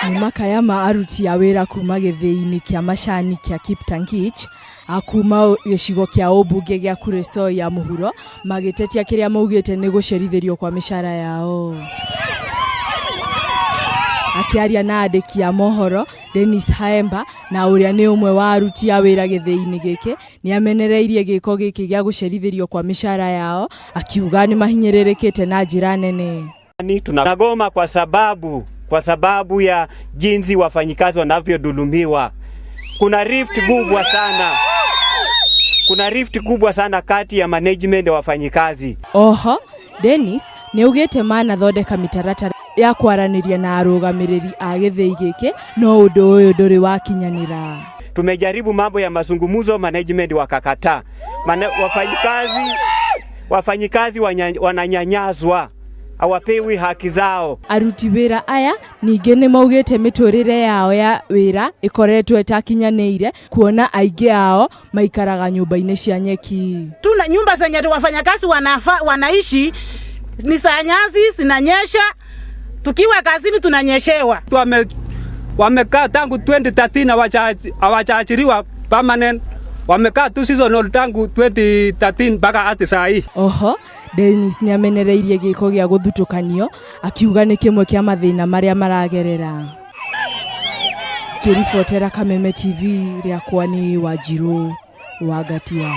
Ni makaya ma aruti a wĩra kuma gĩthĩi-inĩ kĩa macani kĩa Kiptangich akuma gĩcigo kĩa ũmbunge gĩa Kuresoi ya mũhuro magĩtetia kĩrĩa maugĩte nĩ gũcerithĩrio kwa mĩcara yao. Akiaria na andĩki a mohoro, Dennis Haemba na ũrĩa nĩ ũmwe wa aruti a wĩra gĩthĩi-inĩ gĩkĩ nĩ amenereirie gĩko gĩkĩ gĩa gũcerithĩrio kwa mĩcara yao, akiuga nĩ mahinyĩrĩrĩkĩte na njĩra nene. Tunagoma kwa sababu ya jinsi wafanyikazi wanavyodhulumiwa. Kuna rift kubwa sana kati ya management ya wafanyikazi. Oho, Dennis nĩ ugĩte manathondeka mĩtaratara ya kwaranĩria na arũgamĩrĩri a gĩthĩi gĩkĩ, no ũndũ ũyũ ndũrĩ wakinyanĩra. Tumejaribu mambo ya mazungumzo, management wakakataa. Wafanyikazi wananyanyazwa, hawapewi haki zao. Aruti wĩra aya ningĩ nĩ maugĩte mĩtũrĩre yao ya wĩra ĩkoretwo ĩtakinyanĩire, kuona aingĩ ao maikaraga nyũmba-inĩ cia nyeki. Tuna nyumba zenye wafanyakazi wanaishi ni za nyasi, zinanyesha, tukiwa kazini tunanyeshewa. Wamekaa tangu 2013 hawajaajiriwa permanent. Wamekaa tu seasonal tangu 2013 mpaka hadi saa hii. Oho, Dennis nĩ amenereirie gĩko gĩa gũthutũkanio, akiuga nĩ kĩmwe kĩa mathĩna marĩa maragerera. Kĩribotera Kameme TV rĩakwa nĩ Wanjirũ wa Gatia.